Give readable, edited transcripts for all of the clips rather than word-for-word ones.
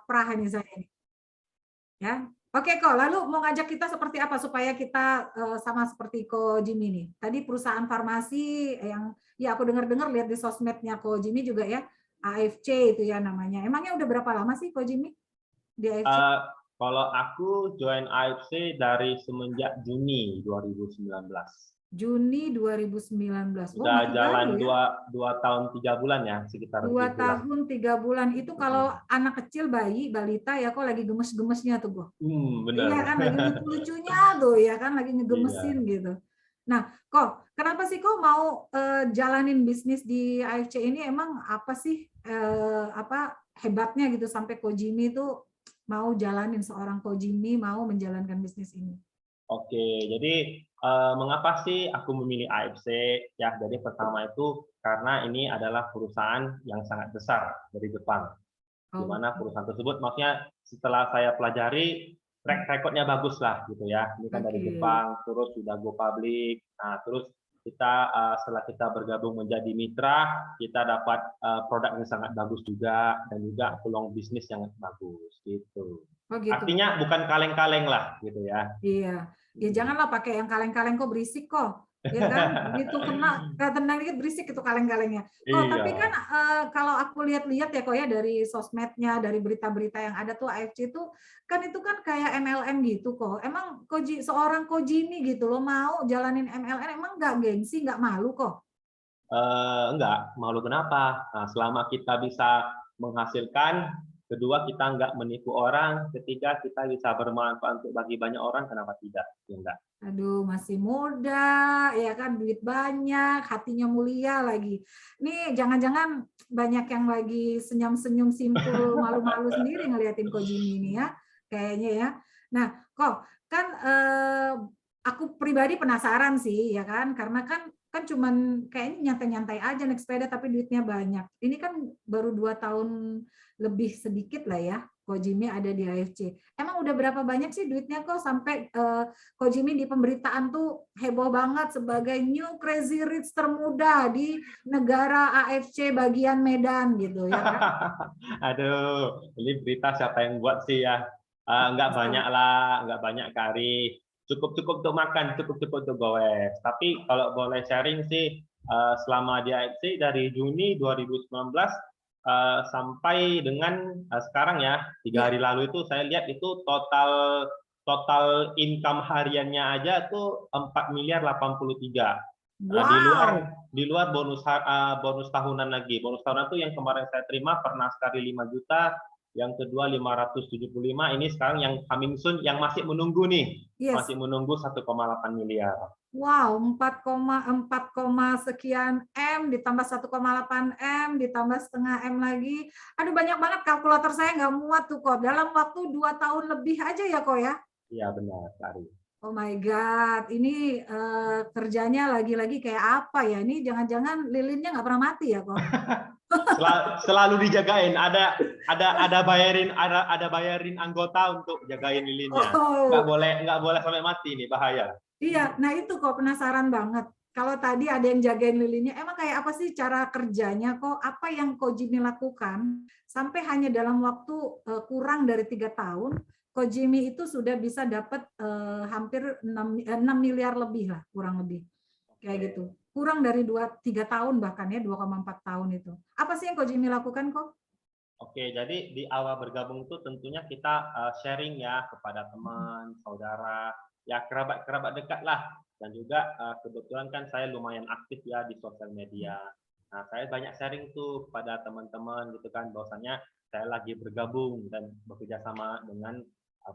kaprah ini saya ini. Ya. Oke kok, lalu mau ngajak kita seperti apa supaya kita sama seperti Ko Jimmy nih. Tadi perusahaan farmasi yang ya aku dengar-dengar lihat di sosmednya Ko Jimmy juga ya, AFC itu ya namanya. Emangnya udah berapa lama sih Ko Jimmy di AFC? Kalau aku join AFC dari semenjak Juni 2019. Juni 2019. Oh, Udah masih baru jalan ya. 2 tahun 3 bulan ya, sekitar 2 7 bulan. tahun 3 bulan itu kalau anak kecil bayi balita ya kok lagi gemes-gemesnya tuh kok. Benar. Iya kan lagi lucu-lucunya tuh ya kan lagi ngegemesin Iya. gitu. Nah, kok kenapa sih kok mau jalanin bisnis di AFC ini emang apa sih apa hebatnya gitu sampai Ko Jimmy tuh mau jalanin seorang Ko Jimmy mau menjalankan bisnis ini? Oke, jadi mengapa sih aku memilih AFC? Ya, jadi pertama itu karena ini adalah perusahaan yang sangat besar dari Jepang. Di Oh, mana perusahaan tersebut, maksudnya setelah saya pelajari, track record-nya bagus lah gitu ya. Ini kan dari oke. Jepang, terus sudah go public. Nah, terus kita setelah kita bergabung menjadi mitra, kita dapat produk yang sangat bagus juga dan juga peluang bisnis yang bagus gitu. Oh gitu. Artinya bukan kaleng-kaleng lah gitu ya. Iya, ya janganlah pakai yang kaleng-kaleng kok berisik kok, ya kan? Begitu kena tendang dikit berisik itu kaleng-kalengnya. Kok tapi kan Iya. kalau aku lihat-lihat ya kok ya dari sosmednya, dari berita-berita yang ada tuh AFC itu kan kayak MLM gitu kok. Emang seorang Kojimi gitu loh mau jalanin MLM emang nggak gengsi, nggak malu kok? Enggak, malu kenapa? Nah, selama kita bisa menghasilkan, kedua kita enggak menipu orang, ketiga kita bisa bermanfaat untuk bagi banyak orang, kenapa tidak? Ya enggak. Aduh, masih muda, ya kan, duit banyak, hatinya mulia lagi. Nih, jangan-jangan banyak yang lagi senyum-senyum simpul, malu-malu sendiri ngeliatin Ko Jimmy ini ya, kayaknya ya. Nah, kok kan aku pribadi penasaran sih, ya kan, karena kan cuman kayaknya nyantai-nyantai aja naik sepeda tapi duitnya banyak. Ini kan baru 2 tahun lebih sedikit lah ya, Ko Jimmy ada di AFC. Emang udah berapa banyak sih duitnya kok sampai Ko Jimmy di pemberitaan tuh heboh banget sebagai new crazy rich termuda di negara AFC bagian Medan gitu ya kan? Aduh, ini berita siapa yang buat sih ya? Enggak banyak lah, enggak banyak kali. Cukup-cukup untuk makan, cukup-cukup untuk goes. Tapi kalau boleh sharing sih, selama di AFC dari Juni 2019 sampai dengan sekarang ya, 3 hari Ya. lalu itu saya lihat itu total total income hariannya aja tuh 4,83 miliar. Wow. Di luar bonus tahunan lagi. Bonus tahunan itu yang kemarin saya terima pernah sekali 5 juta, yang kedua 575, ini sekarang yang coming soon yang masih menunggu nih. Yes. Masih menunggu 1,8 miliar. Wow, 4,4 sekian M ditambah 1,8 M ditambah setengah M lagi. Aduh banyak banget kalkulator saya nggak muat tuh kok. Dalam waktu 2 tahun lebih aja ya kok ya. Iya benar, Kari. Oh my God, ini kerjanya lagi-lagi kayak apa ya? Ini jangan-jangan lilinnya nggak pernah mati ya kok? Selalu dijagain, ada bayarin anggota untuk jagain lilinnya. Oh, Nggak boleh sampai mati nih, bahaya. iya. Nah itu kok penasaran banget. Kalau tadi ada yang jagain lilinnya, emang kayak apa sih cara kerjanya kok? Apa yang Ko Jimmy lakukan sampai hanya dalam waktu kurang dari 3 tahun, Ko Jimmy itu sudah bisa dapat hampir 6 miliar lebih lah, kurang lebih. Kayak gitu. Kurang dari 2-3 tahun bahkan ya, 2,4 tahun itu. Apa sih yang Ko Jimmy lakukan kok? Oke, jadi di awal bergabung itu tentunya kita sharing ya kepada teman, saudara, ya kerabat-kerabat dekat lah. Dan juga kebetulan kan saya lumayan aktif ya di sosial media. Nah, saya banyak sharing tuh kepada teman-teman gitu kan, bahwasannya saya lagi bergabung dan bekerja sama dengan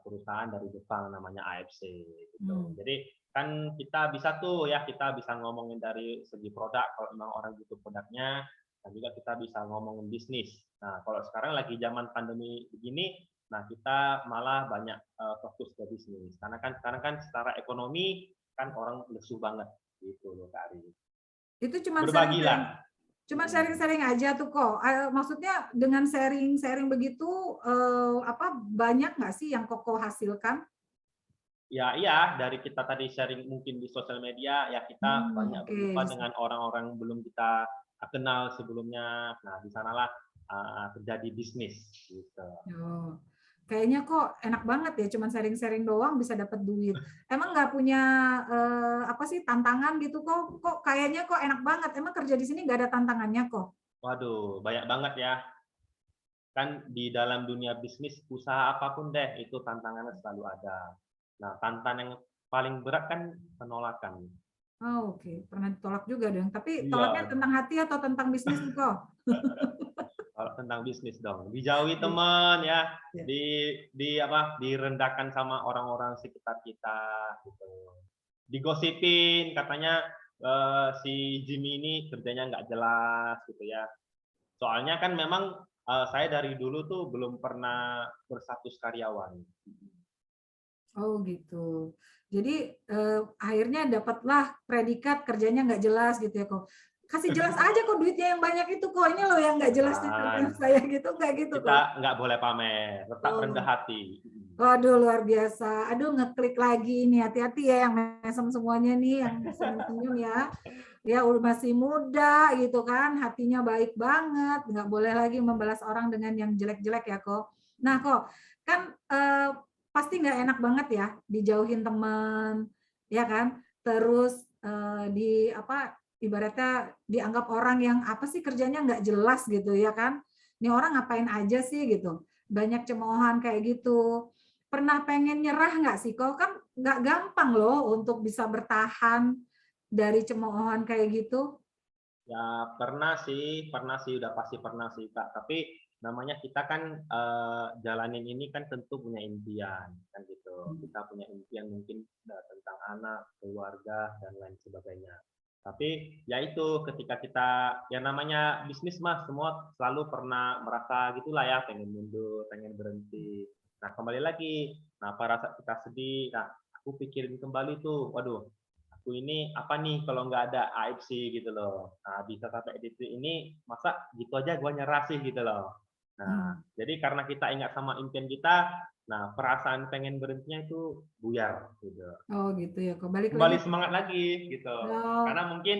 perusahaan dari Jepang namanya AFC gitu. Jadi kan kita bisa tuh ya, kita bisa ngomongin dari segi produk kalau memang orang butuh produknya, dan juga kita bisa ngomongin bisnis. Nah, kalau sekarang lagi zaman pandemi begini, nah kita malah banyak fokus ke bisnis. Karena kan sekarang kan secara ekonomi kan orang lesu banget gitu loh Kak Ari. Itu cuman sharing-sharing, Berbagilah. cuman sharing-sharing aja tuh kok. Maksudnya dengan sharing-sharing begitu apa banyak nggak sih yang Koko hasilkan? Ya iya, dari kita tadi sharing mungkin di sosial media, ya kita banyak Oke, berjumpa dengan orang-orang belum kita kenal sebelumnya. Nah, di sanalah terjadi bisnis gitu. Oh, kayaknya kok enak banget ya, cuman sharing-sharing doang bisa dapat duit. Emang nggak punya apa sih tantangan gitu kok? Kok kayaknya kok enak banget. Emang kerja di sini nggak ada tantangannya kok? Waduh, banyak banget ya. Kan di dalam dunia bisnis, usaha apapun deh, itu tantangannya selalu ada. Nah, tantangan yang paling berat kan penolakan. Oh, oke. Pernah ditolak juga dong. Tapi tolaknya Iya, tentang hati atau tentang bisnis nih kok? kalau tentang bisnis dong. Dijauhi Iya. teman ya, Iya. direndahkan sama orang-orang sekitar kita gitu. Digosipin katanya si Jimmy ini kerjanya nggak jelas gitu ya. Soalnya kan memang saya dari dulu tuh belum pernah berstatus karyawan. Oh gitu. Jadi akhirnya dapatlah predikat kerjanya nggak jelas gitu ya kok. Kasih jelas aja kok duitnya yang banyak itu kok. Ini loh yang nggak jelasnya Jangan, kerjaan saya gitu nggak gitu kok. kita nggak boleh pamer, tetap rendah Oh. hati. Waduh luar biasa. Aduh ngeklik lagi ini hati-hati ya yang mesem semuanya nih yang senyum-senyum ya. Ya udah masih muda gitu kan, hatinya baik banget, nggak boleh lagi membalas orang dengan yang jelek-jelek ya kok. Nah kok kan pasti nggak enak banget ya dijauhin teman, ya kan? Terus di apa ibaratnya dianggap orang yang apa sih kerjanya nggak jelas gitu ya kan? Ini orang ngapain aja sih gitu? Banyak cemoohan kayak gitu. Pernah pengen nyerah nggak sih kok? Kan nggak gampang loh untuk bisa bertahan dari cemoohan kayak gitu? Ya pernah sih, udah pasti pernah sih Kak. Tapi namanya kita kan jalanin ini kan tentu punya impian kan gitu. Kita punya impian mungkin tentang anak, keluarga dan lain sebagainya. Tapi ya itu ketika kita ya namanya bisnis mah semua selalu pernah merasa gitulah ya, pengen mundur, pengen berhenti. Nah kembali lagi, nah pada saat kita sedih, nah aku pikirin kembali tuh, waduh aku ini apa nih kalau nggak ada AFC gitu loh. Nah, bisa sampai di titik ini, masa gitu aja gue nyerah sih gitu loh. Nah, Hmm. jadi karena kita ingat sama impian kita, nah perasaan pengen berhentinya itu buyar gitu. Oh gitu ya, kok balik lagi. Kembali semangat lagi gitu. Oh, Karena mungkin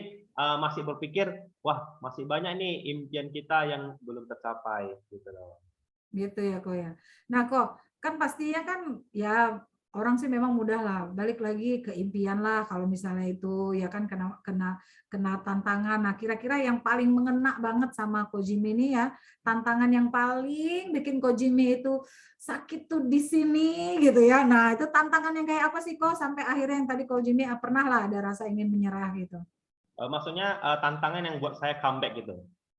masih berpikir, wah masih banyak nih impian kita yang belum tercapai gitu loh. gitu ya kok ya. Nah kok kan pastinya kan ya orang sih memang mudah lah balik lagi ke impian lah kalau misalnya itu ya kan kena kena kena tantangan. Nah kira-kira yang paling mengena banget sama Kojimi ini ya tantangan yang paling bikin Kojimi itu sakit tuh di sini gitu ya. Nah itu tantangan yang kayak apa sih kok sampai akhirnya yang tadi Kojimi pernah lah ada rasa ingin menyerah gitu. Maksudnya tantangan yang buat saya comeback gitu.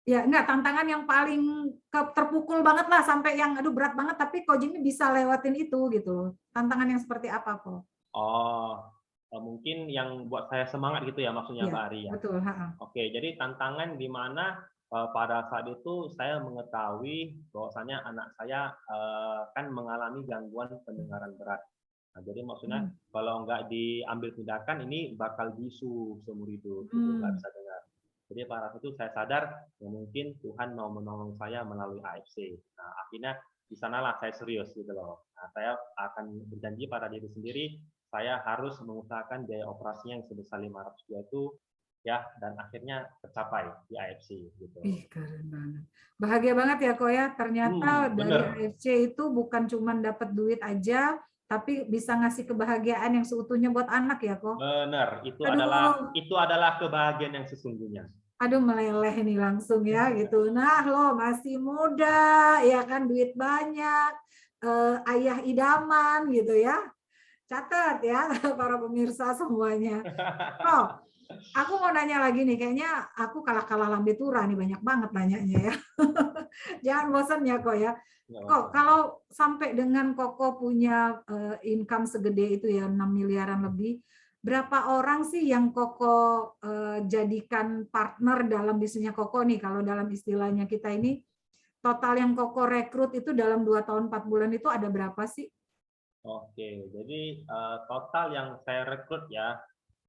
Ya, enggak, tantangan yang paling terpukul banget lah sampai yang aduh berat banget tapi Kojimi bisa lewatin itu gitu loh. Tantangan yang seperti apa kok? Oh, mungkin yang buat saya semangat gitu ya maksudnya Iya, Mbak Ari ya. betul, heeh. Oke, jadi tantangan di mana pada saat itu saya mengetahui bahwasanya anak saya kan mengalami gangguan pendengaran berat. Nah, jadi maksudnya Hmm. kalau nggak diambil tindakan ini bakal bisu seumur hidup, gitu, nggak Hmm. bisa dengar. Jadi pada saat itu saya sadar ya mungkin Tuhan mau menolong saya melalui AFC. Nah, akhirnya di sanalah saya serius gitu loh. Nah, saya akan berjanji pada diri sendiri, saya harus mengusahakan biaya operasinya yang sebesar 500 juta itu ya, dan akhirnya tercapai di AFC gitu. Ih, keren banget. Bahagia banget ya kok ya. Ternyata dari Bener, AFC itu bukan cuma dapat duit aja, tapi bisa ngasih kebahagiaan yang seutuhnya buat anak ya kok. bener. Aduh, Itu adalah kebahagiaan yang sesungguhnya. aduh meleleh nih langsung ya gitu. Nah lo masih muda ya kan duit banyak, ayah idaman gitu ya. Catat ya para pemirsa semuanya. Oh, aku mau nanya lagi nih, kayaknya aku kalah-kalah lambe tura nih banyak banget nanyanya ya. Jangan bosan ya kok ya. Nggak Kok apa-apa. kalau sampai dengan Koko punya income segede itu ya 6 miliaran lebih, berapa orang sih yang Koko jadikan partner dalam bisnisnya Koko nih? Kalau dalam istilahnya kita ini total yang Koko rekrut itu dalam 2 tahun 4 bulan itu ada berapa sih? Oke, jadi total yang saya rekrut ya,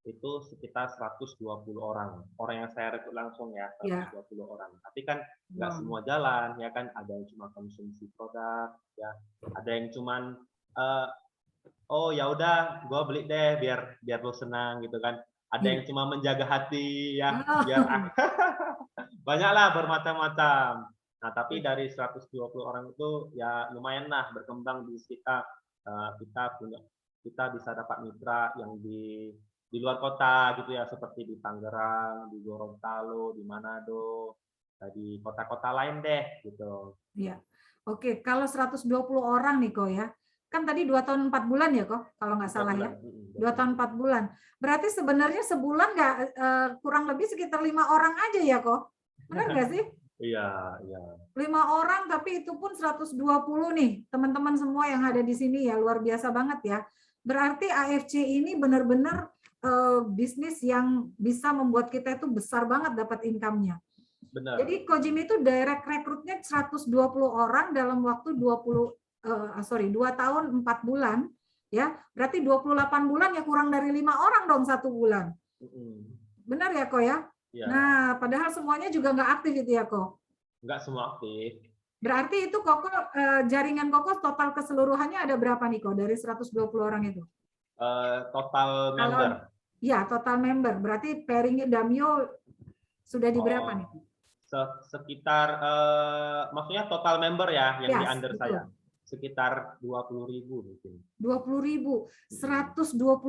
itu sekitar 120 orang. Orang yang saya rekrut langsung ya, Ya, 120 orang. Tapi kan nggak wow. semua jalan, ya kan. Ada yang cuma konsumsi produk, ya. Ada yang cuman, eh, oh ya udah, gue beli deh biar biar lo senang gitu kan. Ada Iya. yang cuma menjaga hati, ya, biar Oh, banyaklah bermacam-macam. Nah, tapi dari 120 orang itu ya lumayan lah berkembang di kita. Kita bisa dapat mitra yang di luar kota gitu ya, seperti di Tangerang, di Gorontalo, di Manado, di kota-kota lain deh gitu. Iya. Oke, kalau 120 orang nih kok ya. Kan tadi 2 tahun 4 bulan ya kok, kalau nggak salah ya. 2 tahun 4 bulan. Berarti sebenarnya sebulan nggak kurang lebih sekitar 5 orang aja ya kok. Benar nggak sih? Iya, iya. 5 orang tapi itu pun 120 nih, teman-teman semua yang ada di sini ya, luar biasa banget ya. Berarti AFC ini benar-benar bisnis yang bisa membuat kita itu besar banget dapat income-nya. Benar. Jadi Kojimi itu direct rekrutnya 120 orang dalam waktu 2 tahun 4 bulan ya. Berarti 28 bulan ya, kurang dari 5 orang dong 1 bulan. Benar ya kok ya? Ya. Nah, padahal semuanya juga nggak aktif itu ya kok. Nggak semua aktif. Berarti itu Koko jaringan Koko total keseluruhannya ada berapa nih kok dari 120 orang itu? Total member. Ya, total member. Berarti pairing Damio sudah di berapa nih? Sekitar maksudnya total member ya yang di under betul. saya. Sekitar 20.000 mungkin. 20.000. 120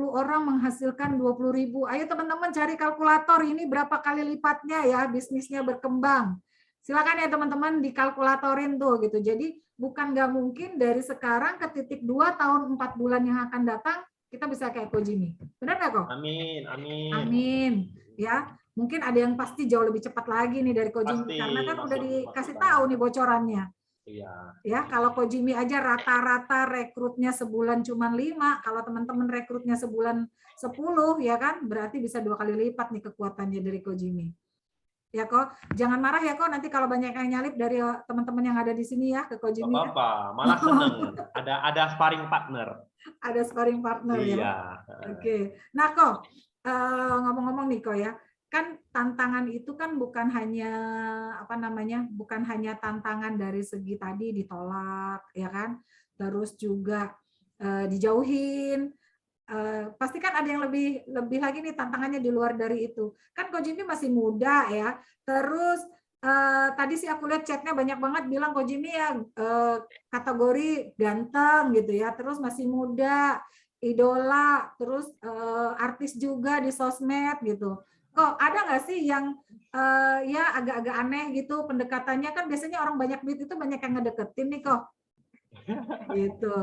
orang menghasilkan 20.000. Ayo teman-teman cari kalkulator, ini berapa kali lipatnya ya bisnisnya berkembang. Silakan ya teman-teman dikalkulatorin tuh gitu. Jadi bukan nggak mungkin dari sekarang ke titik 2 tahun 4 bulan yang akan datang kita bisa kayak Kojimi. Benar nggak kok? Amin, amin. Amin. Ya, mungkin ada yang pasti jauh lebih cepat lagi nih dari Kojimi, karena kan udah dikasih tahu nih bocorannya. Iya. Ya, kalau Kojimi aja rata-rata rekrutnya sebulan cuma 5, kalau teman-teman rekrutnya sebulan 10 ya kan, berarti bisa 2 kali lipat nih kekuatannya dari Kojimi. Ya kok, jangan marah ya kok nanti kalau banyak yang nyalip dari teman-teman yang ada di sini ya ke Kojimi. Gak apa-apa, malah seneng. Ada sparring partner. Ada sparring partner ya. Iya. Oke. Nah kok ngomong-ngomong nih kok ya, kan tantangan itu kan bukan hanya bukan hanya tantangan dari segi tadi ditolak ya kan, terus juga dijauhin. Pasti kan ada yang lebih lagi nih tantangannya di luar dari itu. Kan Kojimi masih muda ya. Terus tadi sih aku lihat chatnya banyak banget bilang Kojimi ya kategori ganteng gitu ya. Terus masih muda, idola, terus artis juga di sosmed gitu. Kok ada nggak sih yang ya agak-agak aneh gitu pendekatannya? Kan biasanya orang banyak duit itu banyak yang ngedeketin nih kok. Gitu.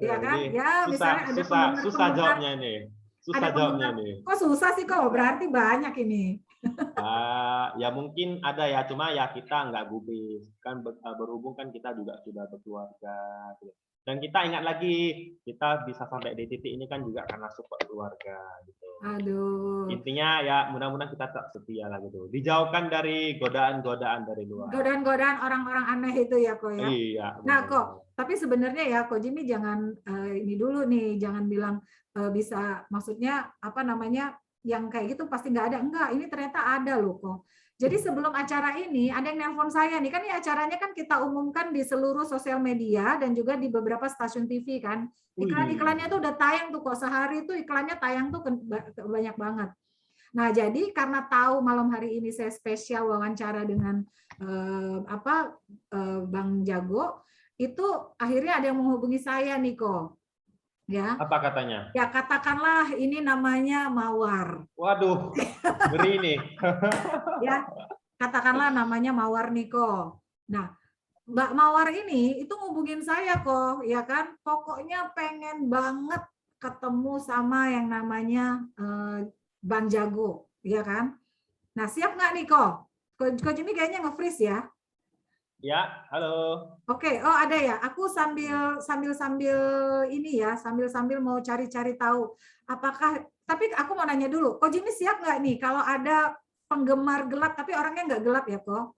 Ya kan? Ya, misalnya ada susah jawabnya nih. Susah jawabnya nih. Kok susah sih kok? Berarti banyak ini. Ya mungkin ada ya, cuma ya kita nggak gubris. Kan berhubung kan kita juga sudah berkeluarga. Dan kita ingat lagi, kita bisa sampai di titik ini kan juga karena support keluarga gitu. Aduh. Intinya ya mudah-mudahan kita tetap setia lah gitu. Dijauhkan dari godaan-godaan dari luar. Godaan-godaan orang-orang aneh itu ya kok ya. Iya. Nah kok, tapi sebenarnya ya Kojimi jangan ini dulu nih, jangan bilang bisa, maksudnya yang kayak gitu pasti nggak ada. Enggak, ini ternyata ada loh kok. Jadi sebelum acara ini ada yang nelpon saya nih, kan ini acaranya kan kita umumkan di seluruh sosial media dan juga di beberapa stasiun TV kan. Iklan-iklannya tuh udah tayang tuh kok, sehari tuh iklannya tayang tuh banyak banget. Nah, jadi karena tahu malam hari ini saya spesial wawancara dengan Bang Jago, itu akhirnya ada yang menghubungi saya nih kok. Ya. Apa katanya? Ya katakanlah ini namanya Mawar. Waduh, ngeri nih. Ya, katakanlah namanya Mawar Niko. Nah, Mbak Mawar ini itu ngubungin saya kok, ya kan? Pokoknya pengen banget ketemu sama yang namanya Bang Jago, ya kan? Nah, siap nggak nih kok? Kojimi kayaknya nge-freeze ya. Ya, halo. Oke, oh ada ya. Aku sambil ini ya, sambil mau cari-cari tahu. Apakah? Tapi aku mau nanya dulu, Kojimi siap nggak nih kalau ada penggemar gelap tapi orangnya nggak gelap ya kok?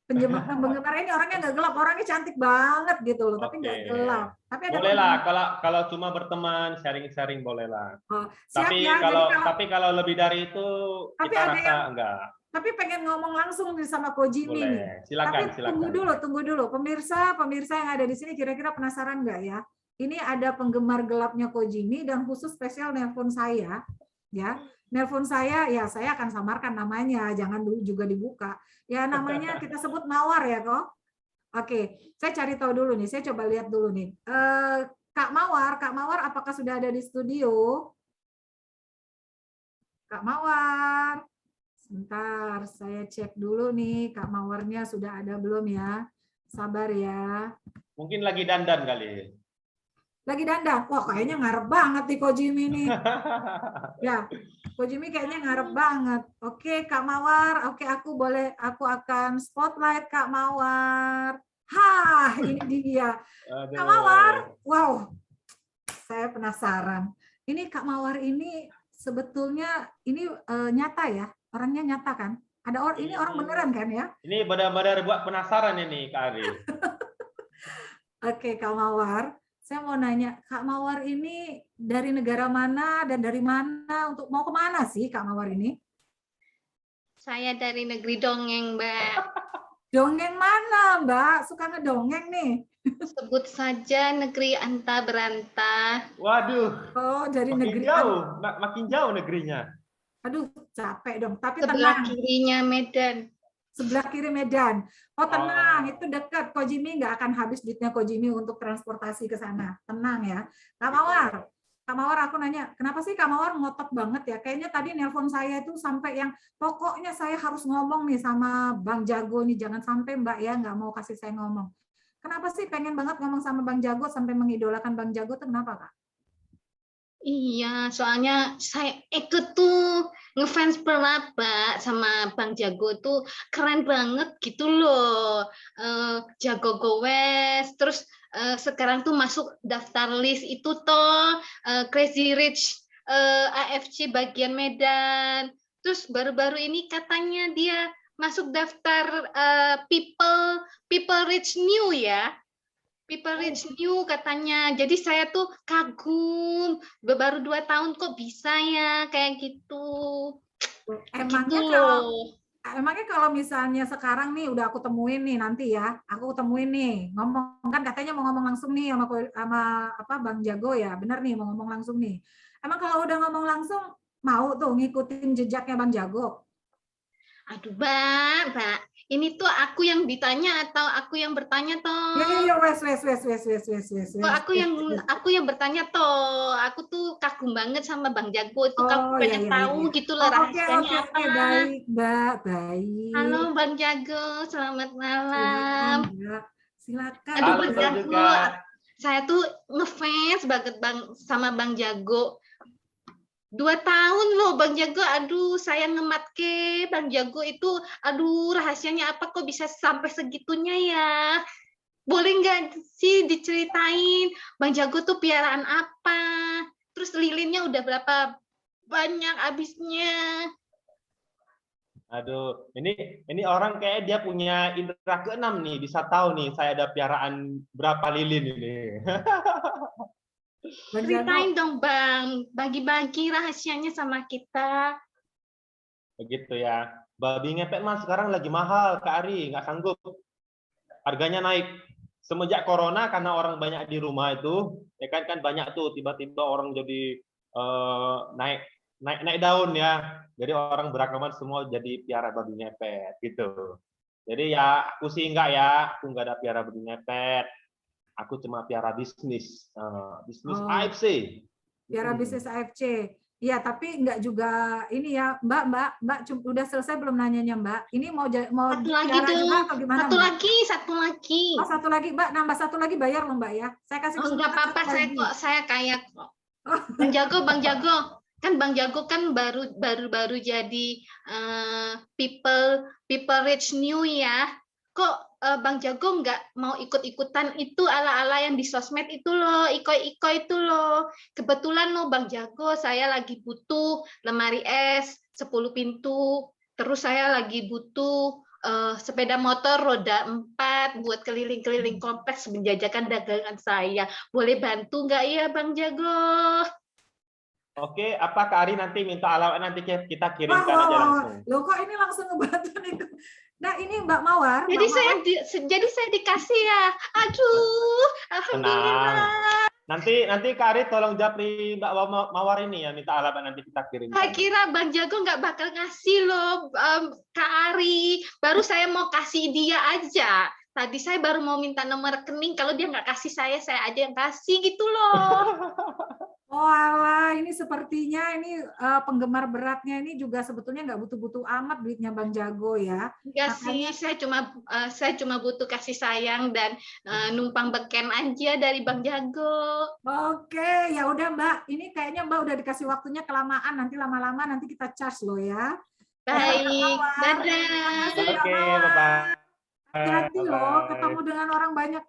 Penggemar ini orangnya nggak gelap, orangnya cantik banget gitu loh, tapi nggak gelap. Tapi ada bolehlah kalau cuma berteman sharing-sharing bolehlah. Oh, siap tapi ya, tapi kalau lebih dari itu tapi kita ada rasa yang, enggak. Tapi pengen ngomong langsung sama Kojimi nih. Silakan, tapi tunggu dulu. Pemirsa yang ada di sini kira-kira penasaran nggak ya? Ini ada penggemar gelapnya Kojimi dan khusus spesial nelpon saya. ya. Nelpon saya, ya saya akan samarkan namanya, jangan dulu juga dibuka. Ya namanya kita sebut Mawar ya kok. Oke, saya cari tahu dulu nih, saya coba lihat dulu nih. Kak Mawar, apakah sudah ada di studio? Kak Mawar, sebentar, saya cek dulu nih, Kak Mawarnya sudah ada belum ya? Sabar ya. Mungkin lagi dandan kali. Lagi dandan. Wah, kayaknya ngarep banget nih Ko Jimmy nih. Ya, Ko Jimmy kayaknya ngarep banget. Oke, Kak Mawar. Oke, aku akan spotlight Kak Mawar. Hah, ini dia. Kak Mawar. Wow, saya penasaran. Ini Kak Mawar ini sebetulnya ini nyata ya? Orangnya nyata kan? Ini orang beneran kan ya? Ini benar-benar buat penasaran ini Kak Ari. Oke, Kak Mawar. Saya mau nanya, Kak Mawar ini dari negara mana dan dari mana untuk mau kemana sih Kak Mawar ini? Saya dari negeri dongeng, Mbak. Dongeng mana, Mbak? Suka ngedongeng nih. Sebut saja negeri Anta Beranta. Waduh. Oh, dari makin negeri jauh, makin jauh negerinya. Aduh, capek dong. Tapi Sebelah tenang. kirinya Medan. Sebelah kiri Medan. Oh, tenang, itu dekat. Ko Jimmy nggak akan habis duitnya Ko Jimmy untuk transportasi ke sana. Tenang ya. Kak Mawar, aku nanya, kenapa sih Kak Mawar ngotot banget ya? Kayaknya tadi nelpon saya itu sampai yang pokoknya saya harus ngomong nih sama Bang Jago nih. Jangan sampai Mbak ya nggak mau kasih saya ngomong. Kenapa sih pengen banget ngomong sama Bang Jago sampai mengidolakan Bang Jago itu kenapa Kak? Iya, soalnya saya ikut tuh ngefans berat, Mbak, sama Bang Jago tuh keren banget gitu loh. Jago goes, terus sekarang tuh masuk daftar list itu toh Crazy Rich AFC bagian Medan. Terus baru-baru ini katanya dia masuk daftar People Rich New ya. People Rich New katanya. Jadi saya tuh kagum. Baru 2 tahun kok bisa ya kayak gitu. Emangnya kalau misalnya sekarang nih udah aku temuin nih nanti ya, aku temuin nih ngomong kan katanya mau ngomong langsung nih sama apa Bang Jago ya, bener nih mau ngomong langsung nih. Emang kalau udah ngomong langsung mau tuh ngikutin jejaknya Bang Jago? Aduh, Mbak, ini tuh aku yang ditanya atau aku yang bertanya toh? Iya, wes. Oh, aku yang bertanya toh. Aku tuh kagum banget sama Bang Jago. Itu kamu pengen tahu gitu loh rahasianya apa. Baik, Mbak, baik. Halo Bang Jago, selamat malam. Silakan. Aduh, Bang Jago, saya tuh ngefans banget sama Bang Jago. 2 tahun loh Bang Jago, aduh saya ngemat ke Bang Jago itu, aduh rahasianya apa kok bisa sampai segitunya ya? Boleh nggak sih diceritain Bang Jago tuh piaraan apa? Terus lilinnya udah berapa banyak habisnya? Aduh, ini orang kayak dia punya indera keenam nih, bisa tahu nih saya ada piaraan berapa lilin ini. Ceritain dong Bang, bagi-bagi rahasianya sama kita. Begitu ya. Babi ngepet mas sekarang lagi mahal Kak Ari, nggak sanggup. Harganya naik. Semenjak corona karena orang banyak di rumah itu, ya kan banyak tuh tiba-tiba orang jadi naik daun ya. Jadi orang beragama semua jadi piara babi ngepet gitu. Jadi ya aku sih enggak ya, aku enggak ada piara babi ngepet. Aku cuma piara bisnis, bisnis AFC. Piara bisnis AFC. Iya, tapi enggak juga ini ya, Mbak, udah selesai belum nanyanya, Mbak? Ini mau satu lagi tuh, atau gimana, satu lagi. Oh, satu lagi, Mbak, nambah satu lagi bayar loh, Mbak ya. Saya kasih enggak apa-apa, saya kaya kok. Bang Jago. Kan Bang Jago kan baru jadi people rich new ya. Kok Bang Jago nggak mau ikut-ikutan itu ala-ala yang di sosmed itu loh, iko-iko itu loh. Kebetulan loh Bang Jago, saya lagi butuh lemari es 10 pintu. Terus saya lagi butuh sepeda motor roda 4 buat keliling-keliling kompleks menjajakan dagangan saya. Boleh bantu nggak ya Bang Jago? Oke, apa Kak Ari nanti minta alamat nanti kita kirimkan aja langsung. Loh kok ini langsung ngebantu nih. Nah ini Mbak Mawar. Jadi saya dikasih ya. Aduh, alhamdulillah. Nanti Kak Ari tolong japri Mbak Mawar ini ya, minta alamat nanti kita Saya kirimkan. kira Bang Jago nggak bakal ngasih loh, Kak Ari. Baru saya mau kasih dia aja. Tadi saya baru mau minta nomor rekening. Kalau dia nggak kasih saya aja yang kasih gitu loh. Oh alah, ini sepertinya ini penggemar beratnya ini juga sebetulnya nggak butuh-butuh amat duitnya Bang Jago ya. Enggak sih, saya cuma butuh kasih sayang dan numpang beken aja dari Bang Jago. Oke, ya udah Mbak. Ini kayaknya Mbak udah dikasih waktunya kelamaan. Nanti lama-lama nanti kita charge loh ya. Baik, dadah. Terima kasih Mbak Oke, Mawar. bye-bye. Hati-hati loh, Bye-bye. ketemu dengan orang banyak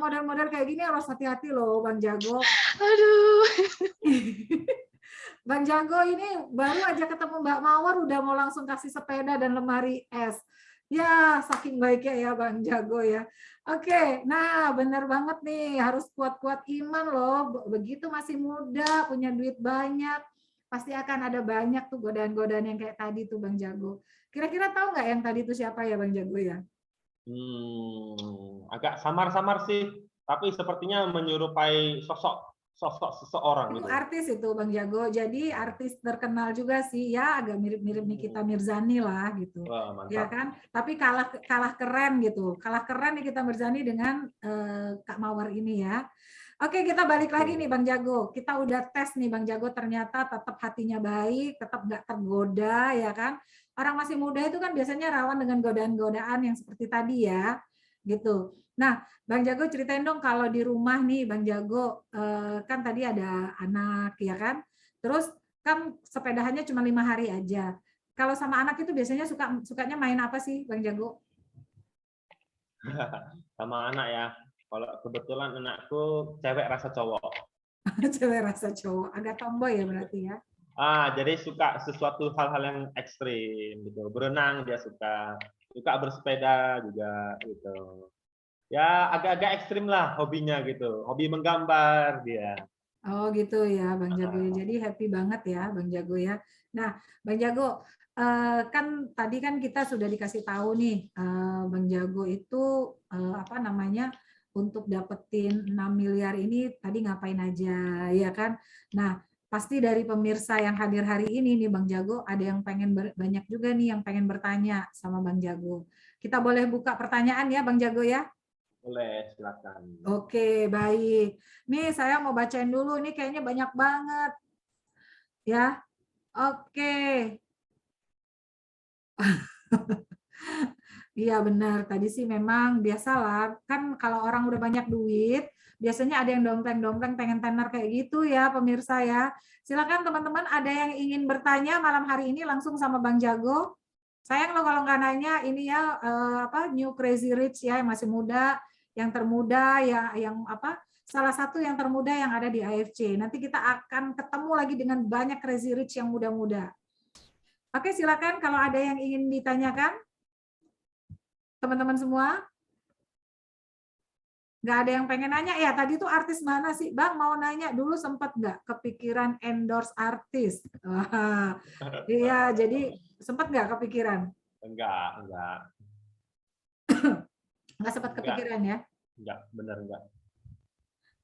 model-model kayak gini harus hati-hati loh Bang Jago. Aduh. Bang Jago ini baru aja ketemu Mbak Mawar udah mau langsung kasih sepeda dan lemari es. Ya, saking baiknya ya Bang Jago ya. Oke, nah benar banget nih, harus kuat-kuat iman loh. Begitu masih muda, punya duit banyak, pasti akan ada banyak tuh godaan-godaan yang kayak tadi tuh Bang Jago. Kira-kira tahu nggak yang tadi itu siapa ya Bang Jago ya? Agak samar-samar sih, tapi sepertinya menyerupai sosok seseorang Itu gitu. artis itu Bang Jago. Jadi artis terkenal juga sih ya, agak mirip-mirip Nikita Mirzani lah gitu. Wah, mantap. Ya kan? Tapi kalah keren gitu. Kalah keren Nikita Mirzani dengan Kak Mawar ini ya. Oke, kita balik lagi nih Bang Jago. Kita udah tes nih Bang Jago, ternyata tetap hatinya baik, tetap nggak tergoda ya kan. Orang masih muda itu kan biasanya rawan dengan godaan-godaan yang seperti tadi ya. Gitu. Nah, Bang Jago ceritain dong kalau di rumah nih Bang Jago, kan tadi ada anak ya kan. Terus kan sepedahannya cuma 5 hari aja. Kalau sama anak itu biasanya sukanya main apa sih Bang Jago? Sama anak ya. Kalau kebetulan anakku cewek rasa cowok. Cewek rasa cowok, agak tomboy ya berarti ya. Jadi suka sesuatu hal-hal yang ekstrim gitu. Berenang dia suka bersepeda juga gitu. Ya agak-agak ekstrim lah hobinya gitu. Hobi menggambar dia. Oh gitu ya Bang Jago. Jadi happy banget ya Bang Jago ya. Nah Bang Jago, kan tadi kan kita sudah dikasih tahu nih Bang Jago itu apa namanya untuk dapetin 6 miliar ini tadi ngapain aja ya kan. Nah pasti dari pemirsa yang hadir hari ini nih Bang Jago ada yang pengen banyak juga nih yang pengen bertanya sama Bang Jago. Kita boleh buka pertanyaan ya Bang Jago ya. Boleh, silakan. Oke, baik. Nih saya mau bacain dulu, ini kayaknya banyak banget. Ya, oke. Iya benar, tadi sih memang biasalah, kan kalau orang udah banyak duit, biasanya ada yang dompleng-dompleng pengen tenar kayak gitu ya pemirsa ya. Silakan teman-teman ada yang ingin bertanya malam hari ini langsung sama Bang Jago. Sayang loh kalau nggak nanya ini ya apa New Crazy Rich ya yang masih muda, yang termuda ya yang apa salah satu yang termuda yang ada di AFC. Nanti kita akan ketemu lagi dengan banyak Crazy Rich yang muda-muda. Oke, silakan kalau ada yang ingin ditanyakan. Teman-teman semua? Nggak ada yang pengen nanya ya, tadi tuh artis mana sih? Bang mau nanya dulu sempat nggak kepikiran endorse artis? Iya, jadi sempat nggak kepikiran? Enggak. Nggak sempat kepikiran ya? Enggak, benar enggak.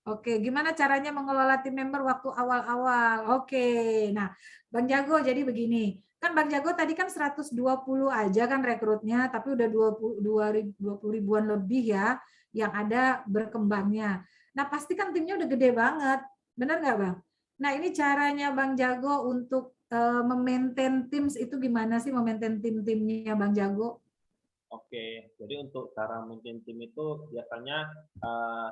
Oke, gimana caranya mengelola tim member waktu awal-awal? Oke, nah Bang Jago jadi begini, kan Bang Jago tadi kan 120 aja kan rekrutnya, tapi udah 20 ribuan lebih ya yang ada berkembangnya. Nah pasti kan timnya udah gede banget, benar nggak Bang? Nah ini caranya Bang Jago untuk memaintain tim itu gimana sih memaintain tim-timnya Bang Jago? Oke, jadi untuk cara maintain tim itu biasanya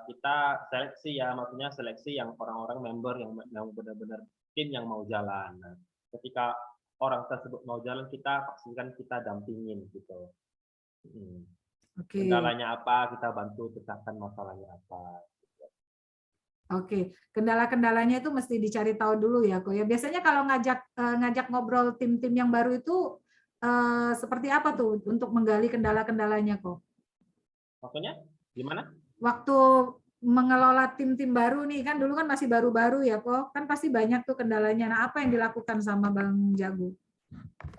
kita seleksi ya, maksudnya seleksi yang orang-orang member yang benar-benar tim yang mau jalan. Nah, ketika orang tersebut mau jalan, kita pastikan kita dampingin gitu. Oke. Kendalanya apa, kita bantu pecahkan masalahnya apa. Oke, kendala-kendalanya itu mesti dicari tahu dulu ya, kok ya. Biasanya kalau ngajak ngobrol tim-tim yang baru itu seperti apa tuh untuk menggali kendala-kendalanya kok? Maksudnya gimana? Waktu mengelola tim-tim baru nih, kan dulu kan masih baru-baru ya kok, kan pasti banyak tuh kendalanya. Nah, apa yang dilakukan sama Bang Jago?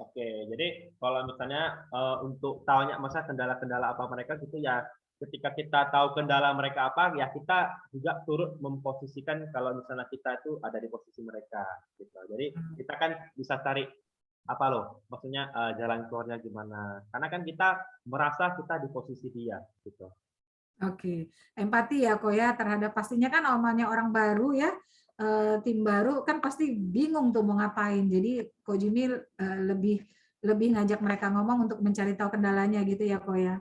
Oke, jadi kalau misalnya untuk tanya masa kendala-kendala apa mereka gitu ya, ketika kita tahu kendala mereka apa, ya kita juga turut memposisikan kalau misalnya kita itu ada di posisi mereka. Gitu. Jadi kita kan bisa cari apa loh, maksudnya jalan keluarnya gimana. Karena kan kita merasa kita di posisi dia. Gitu. Oke, empati ya kok ya terhadap pastinya kan namanya orang baru ya, tim baru kan pasti bingung tuh mau ngapain. Jadi Ko Jimmy lebih ngajak mereka ngomong untuk mencari tahu kendalanya gitu ya kok ya.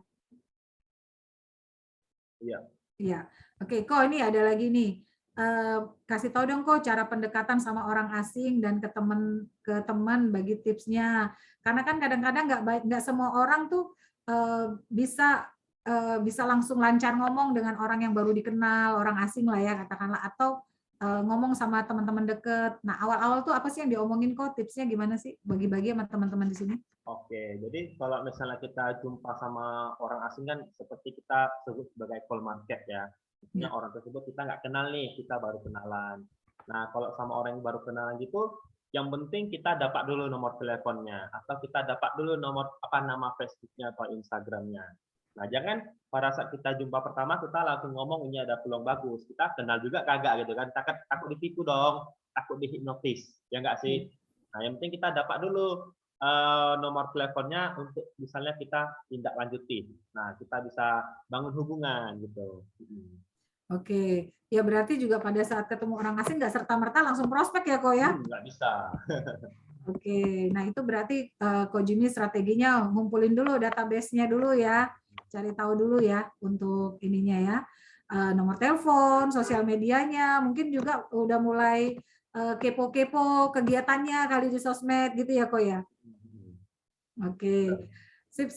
Iya. Iya. Oke, kok ini ada lagi nih. Kasih tahu dong kok cara pendekatan sama orang asing dan ke teman bagi tipsnya. Karena kan kadang-kadang nggak semua orang tuh bisa langsung lancar ngomong dengan orang yang baru dikenal, orang asing lah ya katakanlah, atau ngomong sama teman-teman deket. Nah, awal-awal tuh apa sih yang diomongin kok? Tipsnya gimana sih? Bagi-bagi sama teman-teman di sini. Oke, jadi kalau misalnya kita jumpa sama orang asing kan seperti kita sebut sebagai call market ya. Maksudnya orang tersebut kita nggak kenal nih, kita baru kenalan. Nah, kalau sama orang yang baru kenalan gitu, yang penting kita dapat dulu nomor teleponnya, atau kita dapat dulu nama Facebooknya atau Instagramnya. Nah, jangan pada saat kita jumpa pertama kita langsung ngomong ini ada peluang bagus. Kita kenal juga kagak gitu kan, takut ditipu dong, takut dihipnotis, ya nggak sih? Nah, yang penting kita dapat dulu nomor teleponnya untuk misalnya kita tindak lanjuti. Nah, kita bisa bangun hubungan gitu. Oke, ya berarti juga pada saat ketemu orang asing nggak serta-merta langsung prospek ya kok ya? Nggak bisa. Oke, nah itu berarti Ko Jimmy strateginya ngumpulin dulu database-nya dulu ya, cari tahu dulu ya untuk ininya ya, nomor telepon, sosial medianya, mungkin juga udah mulai kepo-kepo kegiatannya kali di sosmed gitu ya kok ya? Oke, sip.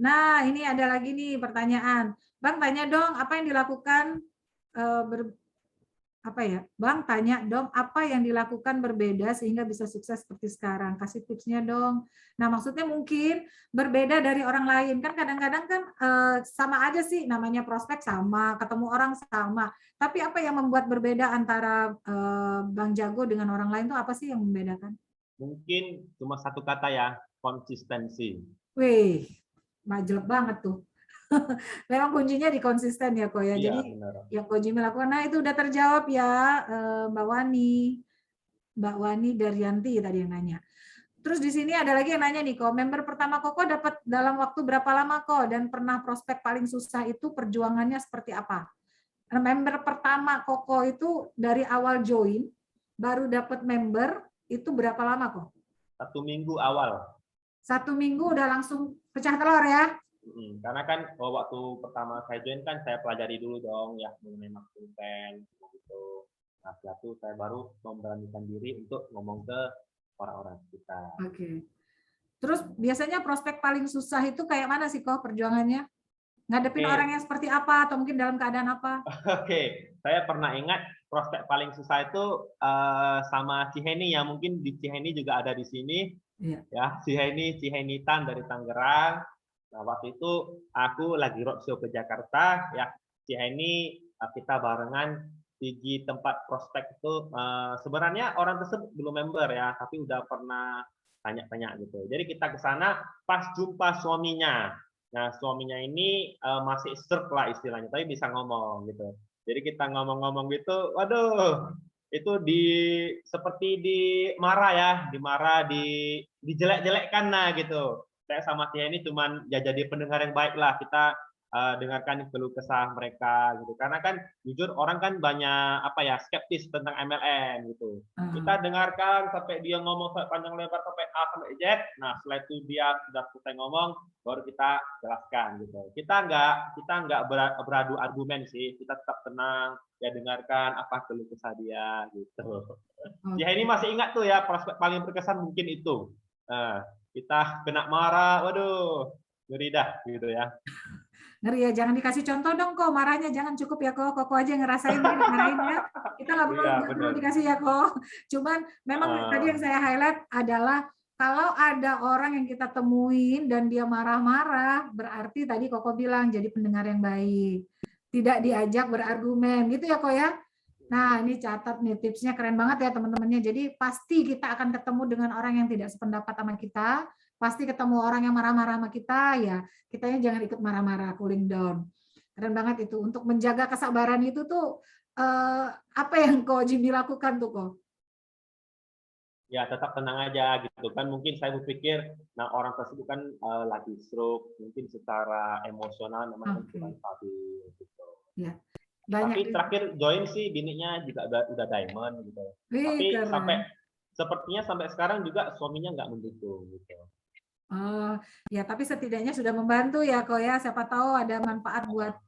Nah, ini ada lagi nih pertanyaan. Bang, tanya dong, apa yang dilakukan Bang, tanya dong, apa yang dilakukan berbeda sehingga bisa sukses seperti sekarang? Kasih tipsnya dong. Nah, maksudnya mungkin berbeda dari orang lain. Kan kadang-kadang kan sama aja sih, namanya prospek sama, ketemu orang sama. Tapi apa yang membuat berbeda antara Bang Jago dengan orang lain itu apa sih yang membedakan? Mungkin cuma satu kata ya, konsistensi. Wih, jelek banget tuh. Memang kuncinya di konsisten ya kok ya. Iya, Jadi benar. yang Ko Jimmy lakukan, nah itu udah terjawab ya Mbak Wani Daryanti tadi yang nanya. Terus di sini ada lagi yang nanya nih kok, member pertama Koko dapat dalam waktu berapa lama kok dan pernah prospek paling susah itu perjuangannya seperti apa? Member pertama Koko itu dari awal join baru dapat member itu berapa lama kok? 1 minggu awal. 1 minggu udah langsung pecah telur ya? Karena kan waktu pertama saya join kan saya pelajari dulu dong ya mengenai marketing gitu. Nah, setelah itu saya baru memberanikan diri untuk ngomong ke orang-orang sekitar. Oke. Terus biasanya prospek paling susah itu kayak mana sih kok perjuangannya? Ngadepin orang yang seperti apa atau mungkin dalam keadaan apa? Oke, saya pernah ingat prospek paling susah itu sama Ciheni ya, mungkin di Ciheni juga ada di sini. Iya. Ya, Ciheni Tan dari Tangerang. Nah, waktu itu aku lagi roadshow ke Jakarta, ya Ciheni kita barengan di tempat prospek itu. Sebenarnya orang tersebut belum member ya, tapi udah pernah tanya-tanya gitu. Jadi kita ke sana pas jumpa suaminya. Nah, suaminya ini masih serk lah istilahnya, tapi bisa ngomong gitu. Jadi kita ngomong-ngomong gitu, waduh, itu seperti dimarah ya, dijelek-jelekkan nah gitu. Saya sama Tia ini cuman ya jadi pendengar yang baik lah, kita dengarkan keluh kesah mereka gitu. Karena kan jujur orang kan banyak skeptis tentang MLM gitu. Kita dengarkan sampai dia ngomong panjang lebar sampai A sampai Z. Nah, setelah itu dia sudah selesai ngomong, baru kita jelaskan gitu. Kita nggak beradu argumen sih, kita tetap tenang, ya dengarkan apa keluh kesah dia gitu. Ya ini masih ingat tuh ya, prospek paling berkesan mungkin itu. Kita kena marah, waduh, ngeri dah gitu ya. Ngeri ya, jangan dikasih contoh dong kok marahnya, jangan cukup ya kok aja ngerasain dimarahin ya. Kita nggak perlu dikasih ya kok. Cuman memang tadi yang saya highlight adalah kalau ada orang yang kita temuin dan dia marah-marah, berarti tadi Koko bilang jadi pendengar yang baik. Tidak diajak berargumen, gitu ya kok ya. Nah, ini catat nih tipsnya keren banget ya teman-temannya. Jadi pasti kita akan ketemu dengan orang yang tidak sependapat sama kita, pasti ketemu orang yang marah-marah sama kita, ya kitanya jangan ikut marah-marah, cooling down. Keren banget itu. Untuk menjaga kesabaran itu tuh apa yang Ko Jimmy lakukan tuh Ko? Ya tetap tenang aja gitu kan, mungkin saya berpikir nah orang tersebut kan lagi stroke, mungkin secara emosional memang kan Oke, kurang stabil gitu. ya banyak. Tapi terakhir join sih bininya juga udah diamond gitu, Wih, tapi keren. sepertinya sampai sekarang juga suaminya nggak mendukung gitu. Oh, ya tapi setidaknya sudah membantu ya Ko ya. Siapa tahu ada manfaat buat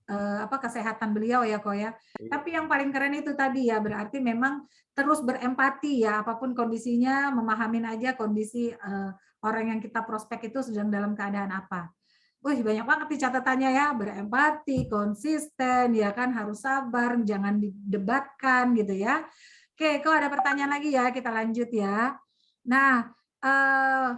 kesehatan beliau ya Ko ya. Tapi yang paling keren itu tadi ya, berarti memang terus berempati ya, apapun kondisinya, memahamin aja kondisi orang yang kita prospek itu sedang dalam keadaan apa. Wih, banyak banget nih catatannya ya, berempati, konsisten, ya kan, harus sabar, jangan didebatkan gitu ya. Oke, kok ada pertanyaan lagi ya, kita lanjut ya. Nah,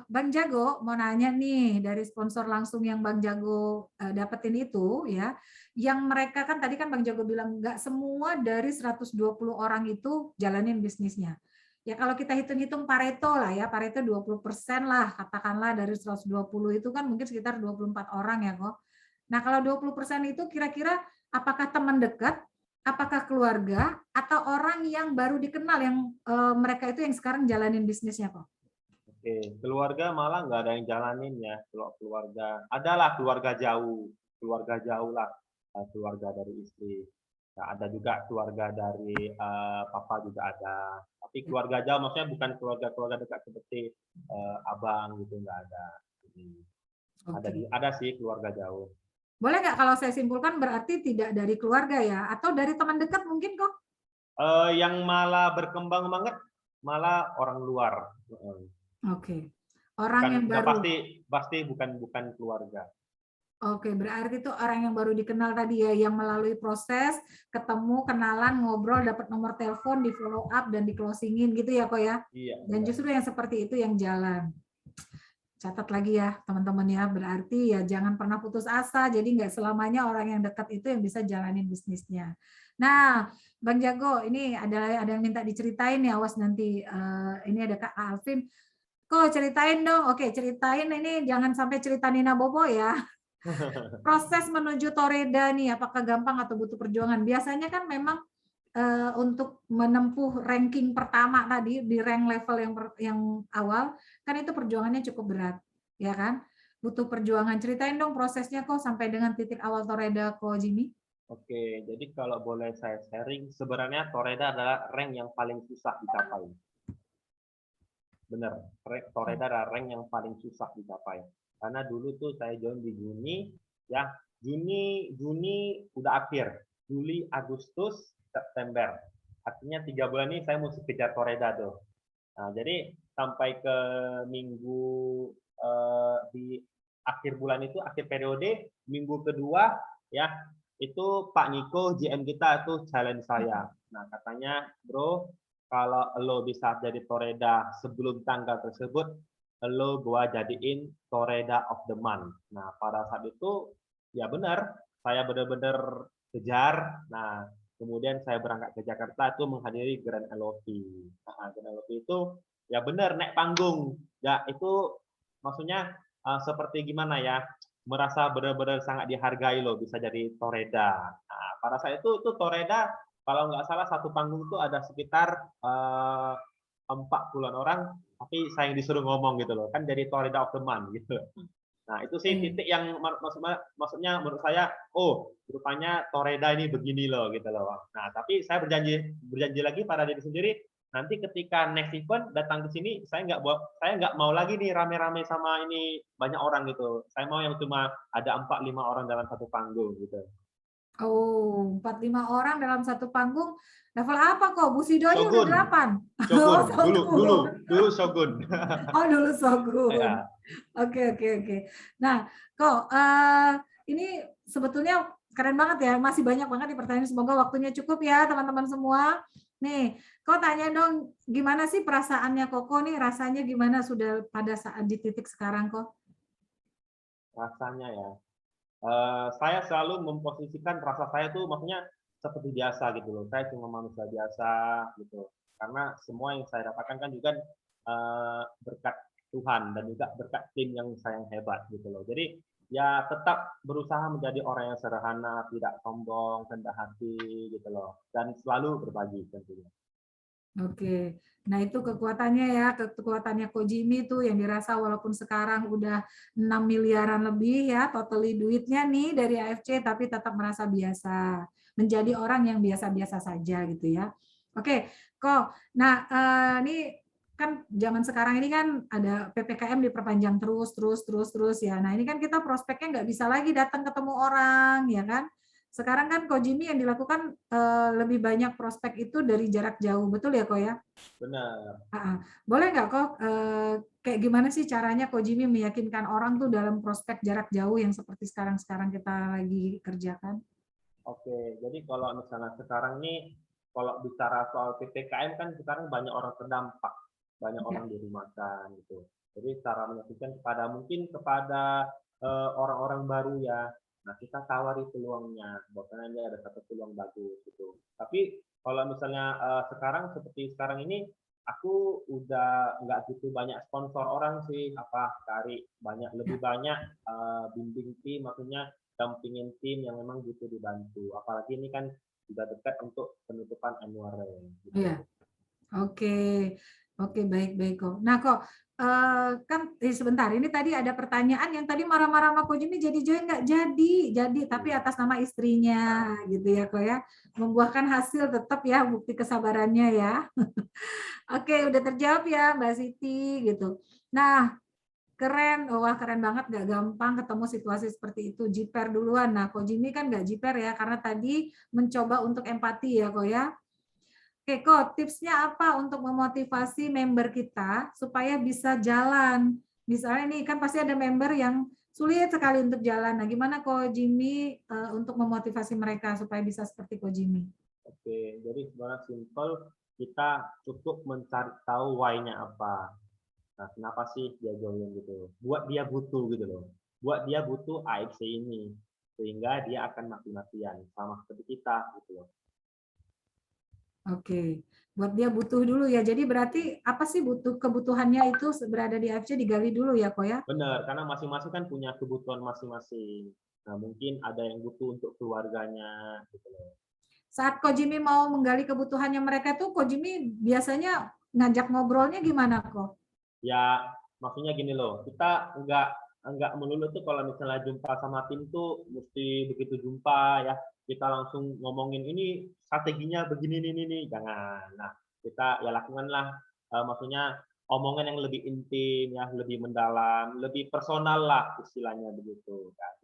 Bang Jago mau nanya nih, dari sponsor langsung yang Bang Jago dapetin itu ya, yang mereka kan tadi kan Bang Jago bilang nggak semua dari 120 orang itu jalanin bisnisnya. Ya kalau kita hitung-hitung Pareto lah ya, Pareto 20% lah, katakanlah dari 120 itu kan mungkin sekitar 24 orang ya kok. Nah kalau 20% itu kira-kira apakah teman dekat, apakah keluarga, atau orang yang baru dikenal yang mereka itu yang sekarang jalanin bisnisnya kok? Oke, keluarga malah nggak ada yang jalanin ya, keluarga. Adalah keluarga jauh lah, keluarga dari istri. Nah, ada juga keluarga dari papa juga ada. Tapi keluarga jauh maksudnya bukan keluarga dekat seperti abang gitu, nggak ada. Oke. Ada sih keluarga jauh. Boleh nggak kalau saya simpulkan berarti tidak dari keluarga ya, atau dari teman dekat mungkin kok? Yang malah berkembang banget malah orang luar. Oke. Orang yang Udah baru. pasti bukan keluarga. Oke, berarti itu orang yang baru dikenal tadi ya, yang melalui proses ketemu, kenalan, ngobrol, dapat nomor telepon, di follow up dan di closingin gitu ya kok ya. Iya. Dan justru yang seperti itu yang jalan. Catat lagi ya teman-teman ya, berarti ya jangan pernah putus asa, jadi nggak selamanya orang yang dekat itu yang bisa jalanin bisnisnya. Nah, Bang Jago, ini ada yang minta diceritain ya, awas nanti ini ada Kak Alvin. Kok ceritain dong, oke ceritain ini, jangan sampai cerita Nina Bobo ya. Proses menuju Toreda nih, apakah gampang atau butuh perjuangan? Biasanya kan memang untuk menempuh ranking pertama tadi di rank level yang awal kan itu perjuangannya cukup berat, ya kan? Butuh perjuangan. Ceritain dong prosesnya kok sampai dengan titik awal Toreda kok Jimmy. Oke, jadi kalau boleh saya sharing, sebenarnya Toreda adalah rank yang paling susah dicapai. Bener, Toreda adalah rank yang paling susah dicapai. Karena dulu tuh saya join di Juni, ya Juni udah akhir, Juli, Agustus, September. Artinya 3 bulan ini saya mesti kejar Toreda tuh. Nah, jadi sampai ke minggu di akhir bulan itu, akhir periode, minggu kedua, ya itu Pak Niko GM kita itu challenge saya. Nah katanya, bro, kalau lo bisa jadi Toreda sebelum tanggal tersebut, lo gua jadiin Toreda of the Month. Nah pada saat itu ya benar, saya benar-benar kejar. Nah kemudian saya berangkat ke Jakarta itu menghadiri Grand LOP. Nah, Grand LOP itu ya benar naik panggung. Ya itu maksudnya seperti gimana ya? Merasa benar-benar sangat dihargai loh bisa jadi Toreda. Nah, pada saat itu Toreda kalau nggak salah satu panggung itu ada sekitar 40-an orang, tapi saya yang disuruh ngomong gitu loh, kan jadi Toreda of the Month gitu. Nah itu sih titik yang maksudnya menurut saya, oh rupanya Toreda ini begini loh gitu loh. Nah tapi saya berjanji lagi pada diri sendiri, nanti ketika next event datang ke sini saya nggak mau lagi nih rame-rame sama ini banyak orang gitu. Saya mau yang cuma ada 4-5 orang dalam satu panggung gitu. Oh, 4-5 orang dalam satu panggung. Level apa kok? Bu Sido aja udah Shogun. 8. Shogun. Oh, Dulu Shogun. Oh, dulu Shogun. Ya. Oke. Nah, kok ini sebetulnya keren banget ya. Masih banyak banget di pertanyaan. Semoga waktunya cukup ya, teman-teman semua. Nih, kok tanya dong, gimana sih perasaannya Koko nih? Rasanya gimana sudah pada saat di titik sekarang kok? Rasanya ya. Saya selalu memposisikan rasa saya tuh maksudnya seperti biasa gitu loh. Saya cuma manusia biasa gitu. Karena semua yang saya dapatkan kan juga berkat Tuhan dan juga berkat tim yang saya hebat gitu loh. Jadi ya tetap berusaha menjadi orang yang sederhana, tidak sombong, rendah hati gitu loh, dan selalu berbagi tentunya. Oke, nah itu kekuatannya ya, kekuatannya Kojimi tuh yang dirasa walaupun sekarang udah 6 miliaran lebih ya, totally duitnya nih dari AFC, tapi tetap merasa biasa, menjadi orang yang biasa-biasa saja gitu ya. Oke, kok, nah ini kan zaman sekarang ini kan ada PPKM diperpanjang terus ya. Nah ini kan kita prospeknya nggak bisa lagi datang ketemu orang ya kan. Sekarang kan Kojimi yang dilakukan lebih banyak prospek itu dari jarak jauh, betul ya kok ya? Benar. Boleh nggak kok kayak gimana sih caranya Kojimi meyakinkan orang tuh dalam prospek jarak jauh yang seperti sekarang kita lagi kerjakan? Oke, jadi kalau misalnya sekarang ini, kalau bicara soal PPKM kan sekarang banyak orang terdampak, banyak Ya. orang dirumahkan gitu. Jadi cara meyakinkan mungkin kepada orang-orang baru ya. Nah kita tawari peluangnya, bahwasanya ini ada satu peluang bagus gitu. Tapi kalau misalnya sekarang seperti sekarang ini, aku udah nggak gitu banyak sponsor orang sih, cari lebih banyak bimbing tim, maksudnya dampingin tim yang memang butuh dibantu. Apalagi ini kan sudah dekat untuk penutupan annual rank. Gitu. Iya. Oke, baik kok. Nah kok kan sebentar ini tadi ada pertanyaan yang tadi marah-marah sama Kojimi jadi join nggak jadi tapi atas nama istrinya gitu ya kok ya, membuahkan hasil tetap ya bukti kesabarannya ya. Oke udah terjawab ya Mbak Siti gitu. Nah keren, wah keren banget, gak gampang ketemu situasi seperti itu. Jiper duluan. Nah, Kojimi kan gak jiper ya, karena tadi mencoba untuk empati ya, kok ya. Oke, kok tipsnya apa untuk memotivasi member kita supaya bisa jalan? Misalnya nih, kan pasti ada member yang sulit sekali untuk jalan. Nah, gimana Kojimi untuk memotivasi mereka supaya bisa seperti Kojimi? Oke, jadi sebenarnya simple, kita cukup mencari tahu why-nya apa. Nah, kenapa sih dia join gitu? Buat dia butuh gitu loh. Buat dia butuh AFC ini. Sehingga dia akan mati-matian. Sama seperti kita gitu loh. Oke, buat dia butuh dulu ya. Jadi berarti apa sih kebutuhannya itu berada di AFC digali dulu ya, kok ya? Benar, karena masing-masing kan punya kebutuhan masing-masing. Nah, mungkin ada yang butuh untuk keluarganya gitu loh. Saat Kojimi mau menggali kebutuhannya mereka tuh, Kojimi biasanya ngajak ngobrolnya gimana kok? Ya maksudnya gini loh, kita nggak melulu tuh kalau misalnya jumpa sama tim tuh mesti begitu jumpa ya kita langsung ngomongin ini strateginya begini nih jangan. Nah kita ya lakukanlah maksudnya omongan yang lebih intim ya, lebih mendalam, lebih personal lah istilahnya begitu kan.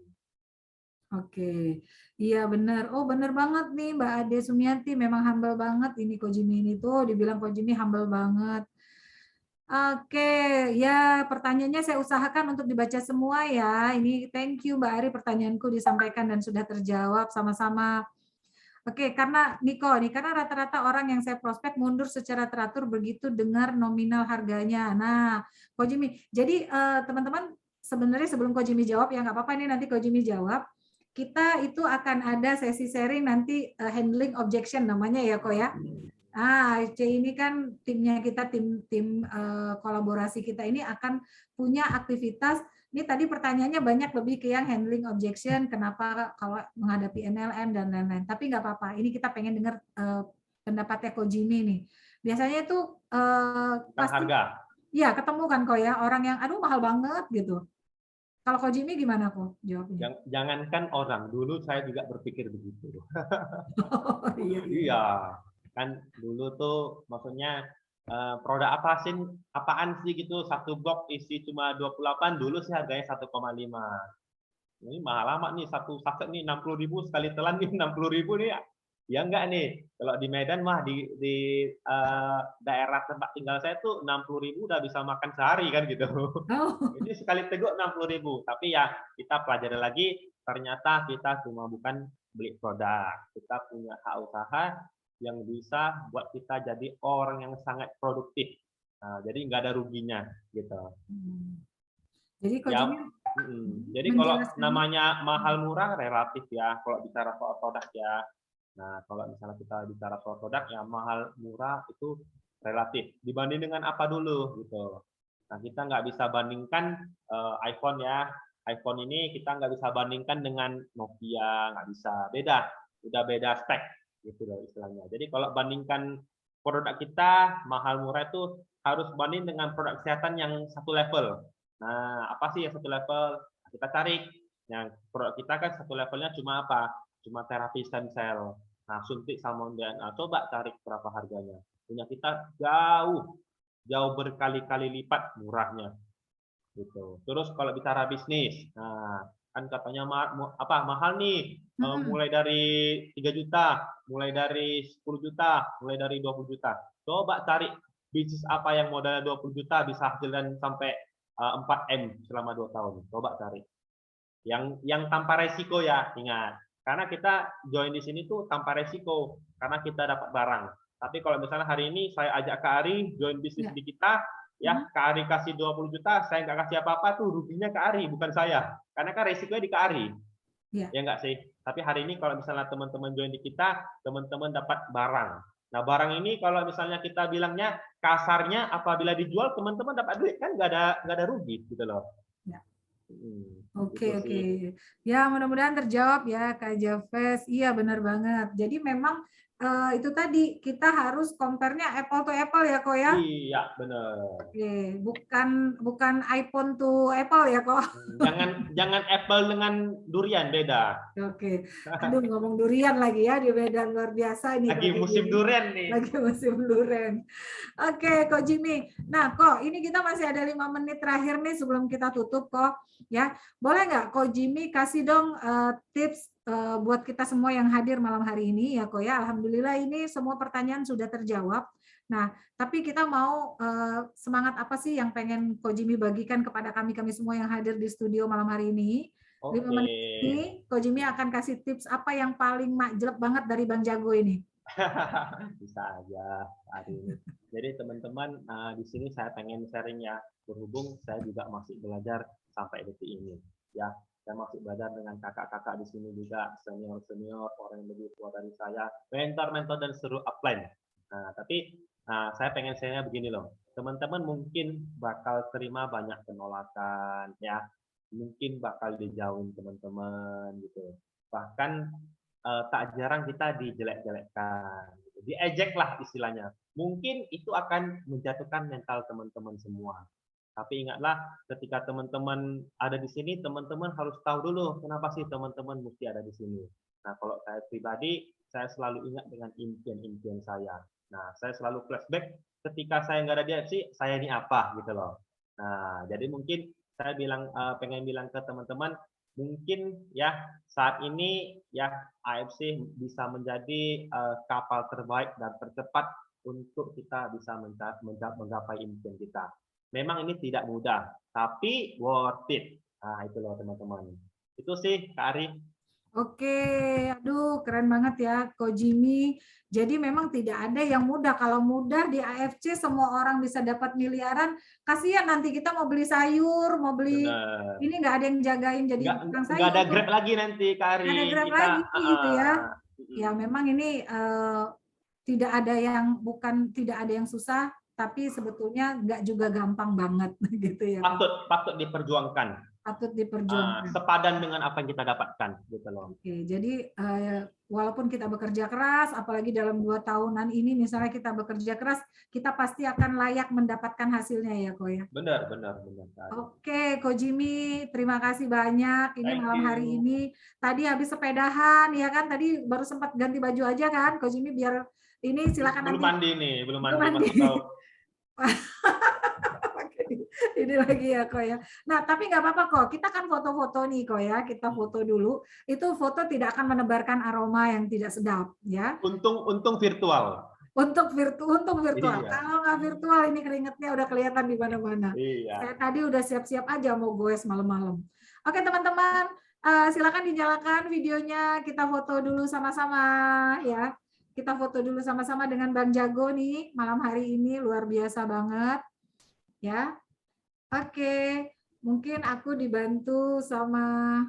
Oke, iya benar. Oh benar banget nih Mbak Ade Sumiati, memang humble banget ini Kojimi ini tuh, dibilang Kojimi humble banget. Oke, ya pertanyaannya saya usahakan untuk dibaca semua ya. Ini thank you Mbak Ari, pertanyaanku disampaikan dan sudah terjawab sama-sama. Oke, karena Niko nih, karena rata-rata orang yang saya prospek mundur secara teratur begitu dengar nominal harganya. Nah, Kojimi, jadi teman-teman sebenarnya sebelum Kojimi jawab ya nggak apa-apa ini nanti Kojimi jawab. Kita itu akan ada sesi sharing nanti handling objection namanya ya kok ya. C ini kan timnya kita tim kolaborasi kita ini akan punya aktivitas. Ini tadi pertanyaannya banyak lebih ke yang handling objection, kenapa kalau menghadapi NLM dan lain-lain. Tapi nggak apa-apa. Ini kita pengen dengar pendapatnya Kojimi nih. Biasanya itu pasti harga. ya ketemu kan kok ya orang yang aduh mahal banget gitu. Kalau Kojimi gimana kok jawabnya? Jangankan orang, dulu saya juga berpikir begitu. Iya. Iya, kan dulu tuh maksudnya produk apaan sih gitu, satu box isi cuma 28, dulu sih harganya 1,5. Ini mahal amat nih, satu saset nih 60.000, sekali telan nih 60.000 nih. Ya enggak nih, kalau di Medan mah di daerah tempat tinggal saya tuh 60.000 udah bisa makan sehari kan gitu. Oh. Ini sekali teguk 60.000, tapi ya kita pelajari lagi, ternyata kita cuma bukan beli produk, kita punya hak usaha yang bisa buat kita jadi orang yang sangat produktif. Nah, jadi nggak ada ruginya gitu. Jadi Ya, Kojimi jadi kalau namanya mahal murah relatif ya, kalau bicara soal produk ya. Nah, kalau misalnya kita bicara soal produk ya mahal murah itu relatif. Dibanding dengan apa dulu gitu. Nah, kita nggak bisa bandingkan iPhone ya iPhone ini kita nggak bisa bandingkan dengan Nokia, nggak bisa. Beda, udah beda spek gitu loh istilahnya. Jadi kalau bandingkan produk kita mahal murah itu harus banding dengan produk kesehatan yang satu level. Nah, apa sih yang satu level? Kita cari. Yang produk kita kan satu levelnya cuma apa? Cuma terapi stem cell. Nah, suntik salmon DNA. Coba cari berapa harganya. Punya kita jauh berkali-kali lipat murahnya. Gitu. Terus kalau bicara bisnis, nah kan katanya mahal nih, mulai dari 3 juta, mulai dari 10 juta, mulai dari 20 juta. Coba cari bisnis apa yang modalnya 20 juta bisa hasilkan sampai 4M selama 2 tahun. Coba cari. Yang tanpa resiko ya, ingat. Karena kita join di sini tuh tanpa resiko, karena kita dapat barang. Tapi kalau misalnya hari ini saya ajak Kak Ari join bisnis di kita, ya Kak Ari kasih 20 juta, saya nggak kasih apa-apa, tuh ruginya Kak Ari, bukan saya. Karena kan resikonya di Kak Ari. Ya nggak sih? Tapi hari ini kalau misalnya teman-teman join di kita, teman-teman dapat barang. Nah, barang ini kalau misalnya kita bilangnya kasarnya apabila dijual, teman-teman dapat duit, kan nggak ada rugi gitu loh. Oke. Ya, mudah-mudahan terjawab ya Kak Jafes. Iya, benar banget. Jadi memang itu tadi kita harus compare-nya apple to apple ya kok ya. Iya, benar. Oke, bukan iPhone to apple ya kok. Jangan apple dengan durian, beda. Oke. Aduh, ngomong durian lagi ya, di Medan luar biasa ini. Lagi musim durian nih. Lagi musim durian. Oke, Kok Jimmy. Nah, Kok, ini kita masih ada 5 menit terakhir nih sebelum kita tutup, Kok. Ya, boleh nggak Kok Jimmy kasih dong tips buat kita semua yang hadir malam hari ini ya, Kok ya. Alhamdulillah ini semua pertanyaan sudah terjawab. Nah, tapi kita mau semangat apa sih yang pengen Kok Jimmy bagikan kepada kami semua yang hadir di studio malam hari ini? 5 menit ini, Kok Jimmy akan kasih tips apa yang paling jelek banget dari Bang Jago ini. Bisa aja. Jadi teman-teman di sini saya pengen sharing ya, berhubung saya juga masih belajar sampai detik ini. Ya, saya masih belajar dengan kakak-kakak di sini juga, senior-senior, orang yang lebih tua dari saya, mentor-mentor dan seluruh upline. Nah, tapi saya pengen sharingnya begini loh. Teman-teman mungkin bakal terima banyak penolakan, ya. Mungkin bakal dijauhin teman-teman gitu. Bahkan tak jarang kita dijelek-jelekkan, gitu. Diejek lah istilahnya. Mungkin itu akan menjatuhkan mental teman-teman semua. Tapi ingatlah, ketika teman-teman ada di sini, teman-teman harus tahu dulu kenapa sih teman-teman mesti ada di sini. Nah, kalau saya pribadi, saya selalu ingat dengan impian-impian saya. Nah, saya selalu flashback ketika saya nggak ada di AFC, saya ini apa gitu loh. Nah, jadi mungkin saya pengen bilang ke teman-teman, mungkin ya saat ini ya AFC bisa menjadi kapal terbaik dan tercepat untuk kita bisa menggapai impian kita. Memang ini tidak mudah, tapi worth it. Nah, itu loh teman-teman. Itu sih Kak Ari. Oke, aduh keren banget ya Ko Jimmy. Jadi memang tidak ada yang mudah. Kalau mudah di AFC semua orang bisa dapat miliaran. Kasihan nanti kita mau beli sayur, mau beli ini nggak ada yang jagain. Jadi nggak ada Grab lagi nanti Kak Ari. Nggak ada Grab lagi gitu ya. Ya memang ini tidak ada yang susah, tapi sebetulnya nggak juga gampang banget gitu ya. Patut diperjuangkan. Patut diperjuangkan. Sepadan dengan apa yang kita dapatkan gitu loh. Oke, jadi walaupun kita bekerja keras, apalagi dalam 2 tahunan ini misalnya kita bekerja keras, kita pasti akan layak mendapatkan hasilnya ya, Ko ya. Benar. Oke, Ko Jimmy, terima kasih banyak. Ini malam hari ini. Tadi habis sepedahan ya kan? Tadi baru sempat ganti baju aja kan, Ko Jimmy, biar ini silakan belum nanti. Belum mandi. Ini lagi ya Ko ya. Nah tapi nggak apa-apa kok, kita kan foto-foto nih Ko ya, kita foto dulu. Itu foto tidak akan menebarkan aroma yang tidak sedap ya. Untung virtual. Untuk virtual. Iya. Kalau nggak virtual ini keringetnya udah kelihatan di mana-mana. Iya. Saya tadi udah siap-siap aja mau goes malam-malam. Oke teman-teman, silakan dinyalakan videonya, kita foto dulu sama-sama ya. Kita foto dulu sama-sama dengan Bang Jago nih malam hari ini, luar biasa banget ya. Oke, mungkin aku dibantu sama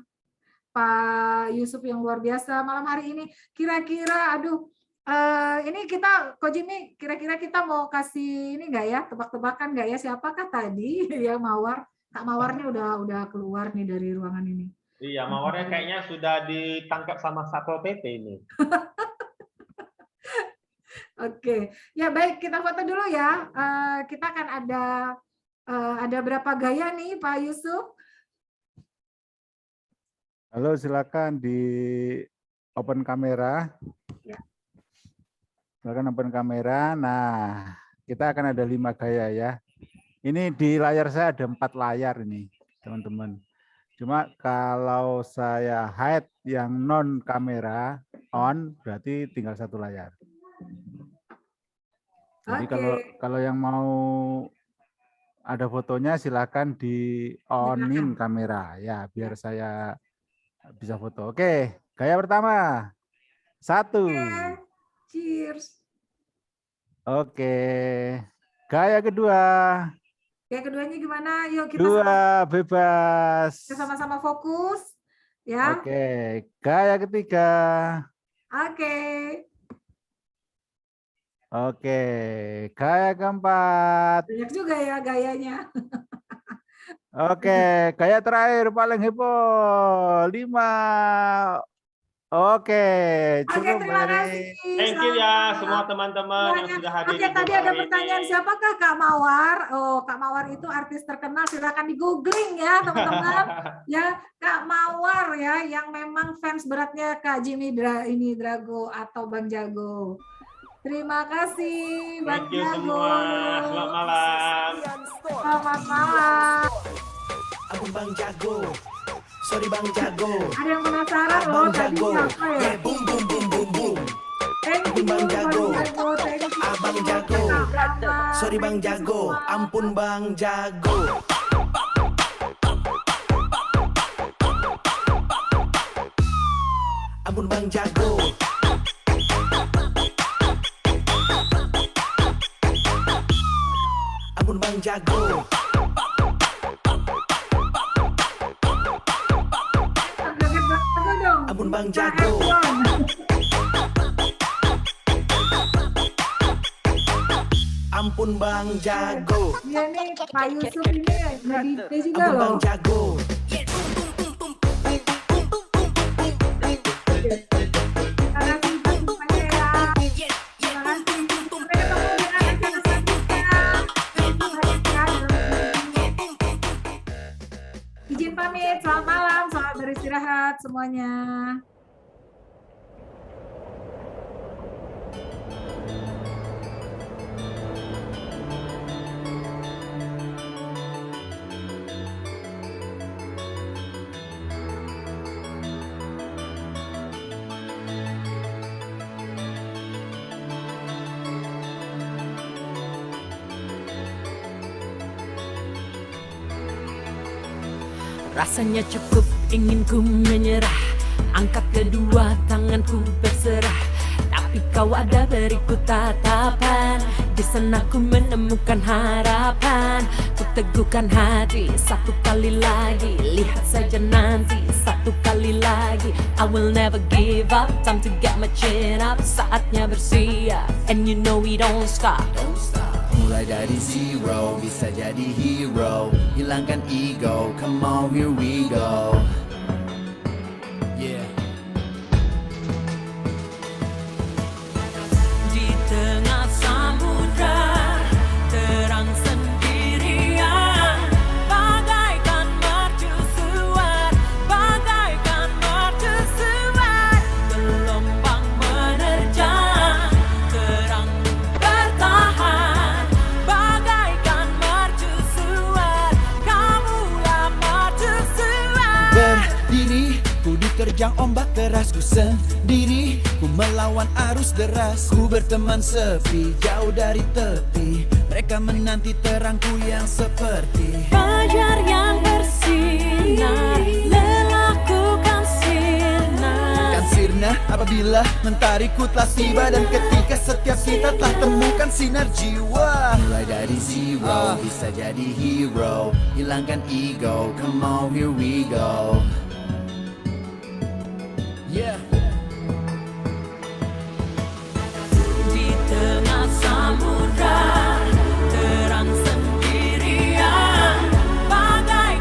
Pak Yusuf yang luar biasa malam hari ini. Kira-kira, ini kita, Ko Jimmy, kira-kira kita mau kasih ini nggak ya, tebak-tebakan nggak ya, siapakah tadi ya Mawar Kak Mawarnya udah keluar nih dari ruangan ini. Iya, mawarnya kayaknya sudah ditangkap sama Satpol PP ini. Oke, ya baik, kita foto dulu ya. Kita akan ada berapa gaya nih Pak Yusuf? Halo, silakan di open kamera. Ya. Silakan open kamera. Nah, kita akan ada 5 gaya ya. Ini di layar saya ada 4 layar ini, teman-teman. Cuma kalau saya hide yang non kamera on, berarti tinggal 1 layar. Jadi kalau yang mau ada fotonya silakan di onin kamera ya, biar saya bisa foto. Oke, gaya pertama. 1. Cheers. Oke. Gaya kedua. Gaya keduanya gimana? Yuk kita 2, bebas. sama-sama fokus. Ya. Oke. Gaya ketiga. Oke. Oke. Gaya keempat. Banyak juga ya gayanya. Oke. Gaya terakhir paling heboh. 5. Oke. Cukup terima Mary. kasih. Thank you ya semua teman-teman yang sudah hadir. Oke, tadi ada pertanyaan siapakah Kak Mawar? Oh, Kak Mawar itu artis terkenal, silakan di googling ya teman-teman. Ya, Kak Mawar ya, yang memang fans beratnya Kak Jimmy Drago atau Bang Jago. Terima kasih Bang Thank you Jago. semua. Selamat malam. Selamat malam. Aku Bang Jago. Sorry Bang Jago. Ada yang penasaran loh tadi siapa ya? Boom boom boom boom boom. Thank you Bang Jago. Thank you. Abang Jago. Sorry Bang Jago. Ampun Bang Jago. Ampun Bang Jago. Ampun Bang Jago. Ampun Bang Jago. Ampun Bang Jago. Iya nih Pak Yusuf ini nge-DJ juga Ampun loh. Bang Jago. Izin pamit, selamat malam, selamat beristirahat semuanya. Rasanya cukup ingin ku menyerah, angkat kedua tanganku berserah. Tapi kau ada beriku tatapan, di sana ku menemukan harapan. Ku teguhkan hati satu kali lagi, lihat saja nanti satu kali lagi. I will never give up, time to get my chin up. Saatnya bersiap, and you know we don't stop. Mulai dari zero, bisa jadi hero. Hilangkan ego, come on here we go. Yeah. Di tengah samudra terang sendirian, bagaikan mercusuar, bagaikan mercusuar. Gelombang menerjang, terang bertahan, bagaikan mercusuar. Kamulah mercusuar. Berdiri, ku diterjang ombak deras. Ku sendiri, ku melawan arus deras. Ku berteman sepi, jauh dari tepi. Mereka menanti terangku yang seperti Fajar yang bersinar, lelahku kan sirna. kan sirna apabila mentariku telah tiba. Dan ketika setiap kita telah temukan sinar jiwa. Mulai dari zero, bisa jadi hero. Hilangkan ego, come on here we go. Yeah. Di tengah samudra terang sendirian, bagai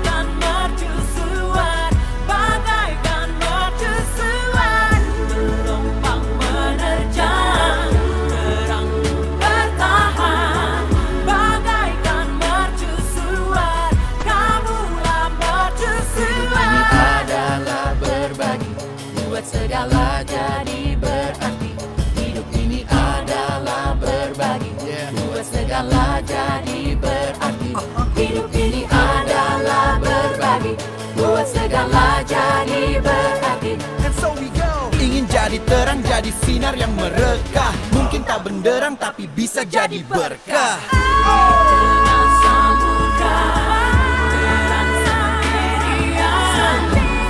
buat segala jadi berarti. Hidup ini adalah berbagi, buat segala jadi berarti. And so we go. Ingin jadi terang, jadi sinar yang merekah. Mungkin tak benderang tapi bisa jadi berkah. Tengah samudra terang sendirian,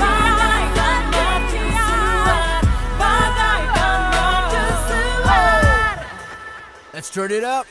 bagaikan mercusuar, bagaikan mercusuar. Let's turn it up.